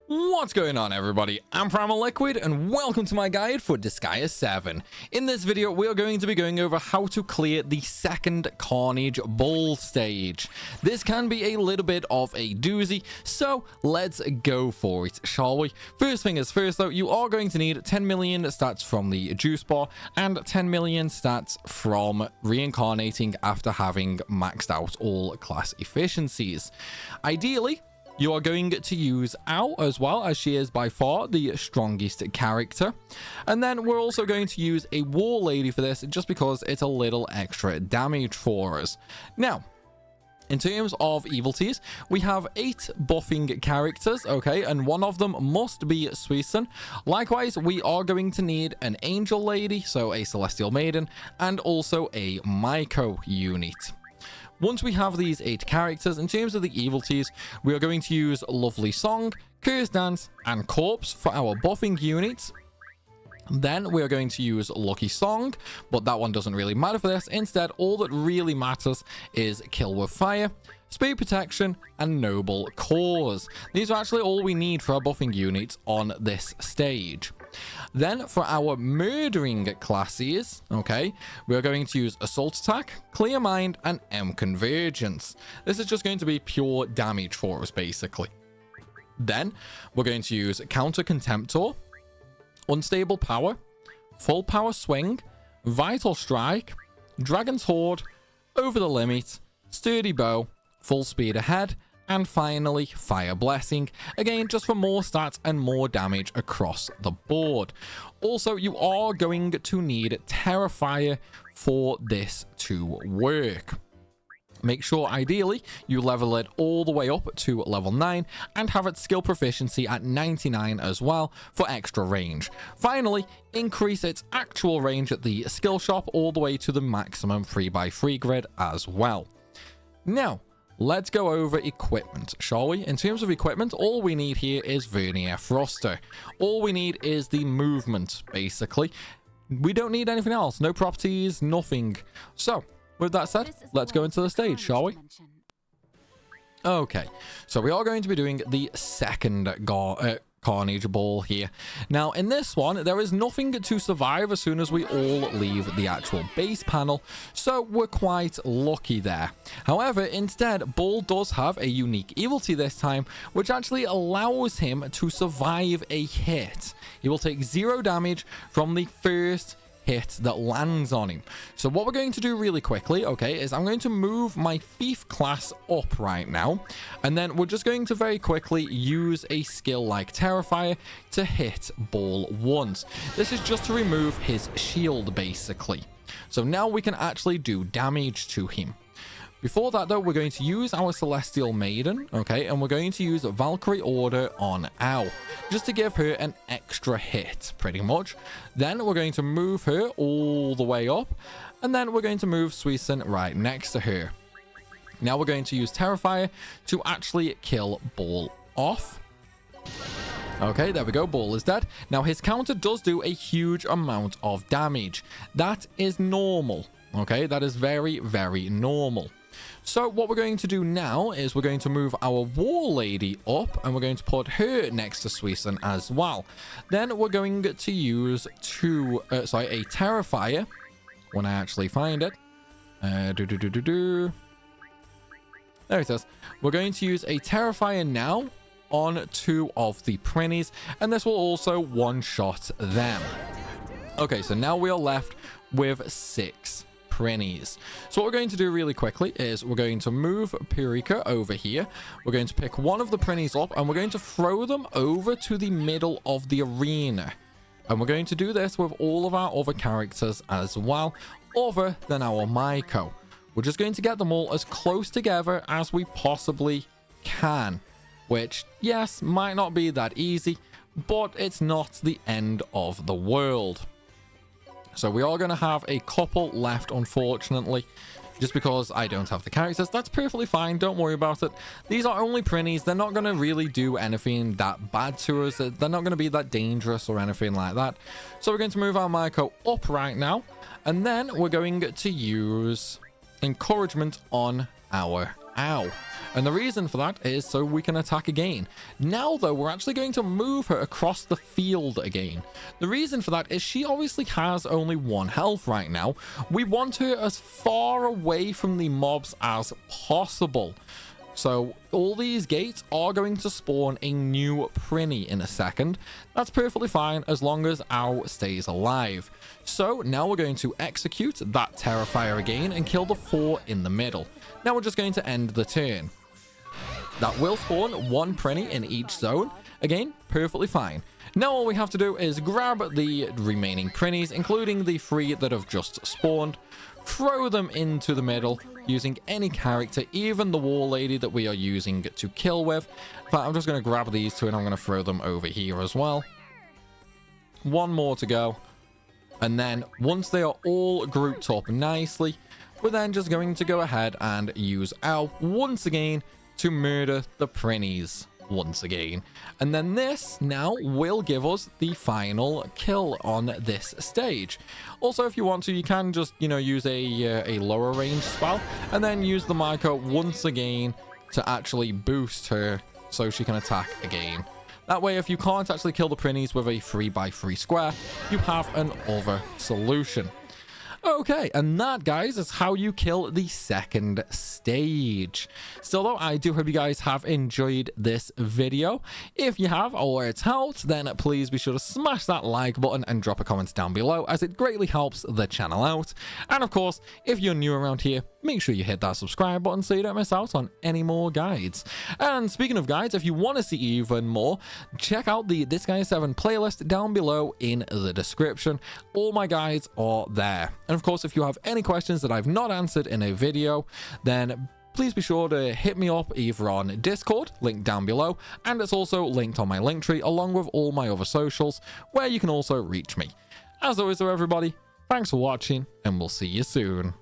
What's going on, everybody? I'm Primalliquid and welcome to my guide for Disgaea 7. In this video, we are going to be going over how to clear the second Carnage Baal stage. This can be a little bit of a doozy, so let's go for it, shall we? First thing is first though, you are going to need 10 million stats from the juice bar and 10 million stats from reincarnating after having maxed out all class efficiencies. Ideally, you are going to use Ow as well, as she is by far the strongest character. And then we're also going to use a War Lady for this, just because it's a little extra damage for us. Now, in terms of evilties, we have 8 buffing characters, okay, and one of them must be Suisun. Likewise, we are going to need an Angel Lady, so a Celestial Maiden, and also a Myco unit. Once we have these 8 characters, in terms of the evilties, we are going to use Lovely Song, Curse Dance, and Corpse for our buffing units. Then we are going to use Lucky Song, but that one doesn't really matter for this. Instead, all that really matters is Kill with Fire, Speed Protection, and Noble Cause. These are actually all we need for our buffing units on this stage. Then for our murdering classes, okay, we're going to use Assault Attack, Clear Mind, and M Convergence. This is just going to be pure damage for us, basically. Then we're going to use Counter Contemptor, Unstable Power, Full Power Swing, Vital Strike, Dragon's Horde, Over the Limit, Sturdy Bow, Full Speed Ahead, and finally Fire Blessing, again just for more stats and more damage across the board. Also, you are going to need Terrifier for this to work. Make sure ideally you level it all the way up to level 9 and have its skill proficiency at 99 as well for extra range. Finally, increase its actual range at the skill shop all the way to the maximum 3x3 grid as well. Now, let's go over equipment, shall we? In terms of equipment, all we need here is Vernier Thruster. All we need is the movement, basically. We don't need anything else. No properties, nothing. So, with that said, let's go into the stage, shall we? Okay, so we are going to be doing the second Carnage Baal here. Now, in this one, there is nothing to survive as soon as we all leave the actual base panel, so we're quite lucky there. However, instead, Baal does have a unique evility this time, which actually allows him to survive a hit. He will take 0 damage from the first hit that lands on him. So what we're going to do really quickly, okay, is I'm going to move my thief class up right now, and then we're just going to very quickly use a skill like Terrifier to hit Baal once. This is just to remove his shield, basically. So now we can actually do damage to him. Before that, though, we're going to use our Celestial Maiden, okay, and we're going to use Valkyrie Order on Ow, just to give her an extra hit, pretty much. Then we're going to move her all the way up, and then we're going to move Suisun right next to her. Now we're going to use Terrifier to actually kill Baal off. Okay, there we go, Baal is dead. Now his counter does do a huge amount of damage. That is normal, okay, that is very, very normal. So what we're going to do now is we're going to move our War Lady up, and we're going to put her next to Suisun as well. Then we're going to use a Terrifier when I actually find it. There it is. We're going to use a Terrifier now on 2 of the Prinnies, and this will also one-shot them. Okay, so now we are left with 6 Prinnies. So what we're going to do really quickly is we're going to move Pyrrhica over here. We're going to pick one of the Prinnies up, and we're going to throw them over to the middle of the arena. And we're going to do this with all of our other characters as well, other than our Myco. We're just going to get them all as close together as we possibly can, which, yes, might not be that easy, but it's not the end of the world. So we are going to have a couple left, unfortunately, just because I don't have the characters. That's perfectly fine. Don't worry about it. These are only Prinnies. They're not going to really do anything that bad to us. They're not going to be that dangerous or anything like that. So we're going to move our Myco up right now. And then we're going to use Encouragement on our Ow. And the reason for that is so we can attack again. Now, though, we're actually going to move her across the field again. The reason for that is she obviously has only 1 health right now. We want her as far away from the mobs as possible. So all these gates are going to spawn a new Prinny in a second. That's perfectly fine as long as Ow stays alive. So now we're going to execute that Terrifier again and kill the 4 in the middle. Now we're just going to end the turn. That will spawn 1 Prinny in each zone. Again, perfectly fine. Now all we have to do is grab the remaining Prinnies, including the 3 that have just spawned, throw them into the middle using any character, even the War Lady that we are using to kill with. In fact, I'm just going to grab these 2 and I'm going to throw them over here as well. 1 more to go. And then once they are all grouped up nicely, we're then just going to go ahead and use Ow once again to murder the Prinnies once again. And then this now will give us the final kill on this stage. Also, if you want to, you can just, you know, use a lower range spell and then use the Micro once again to actually boost her so she can attack again. That way, if you can't actually kill the Prinnies with a 3x3 square, you have another solution. Okay, and that, guys, is how you kill the second stage. Still, though, I do hope you guys have enjoyed this video. If you have, or it's helped, then please be sure to smash that like button and drop a comment down below, as it greatly helps the channel out. And, of course, if you're new around here, make sure you hit that subscribe button so you don't miss out on any more guides. And speaking of guides, if you want to see even more, check out the Disgaea 7 playlist down below in the description. All my guides are there. And of course, if you have any questions that I've not answered in a video, then please be sure to hit me up either on Discord, link down below, and it's also linked on my linktree along with all my other socials where you can also reach me. As always though, everybody, thanks for watching and we'll see you soon.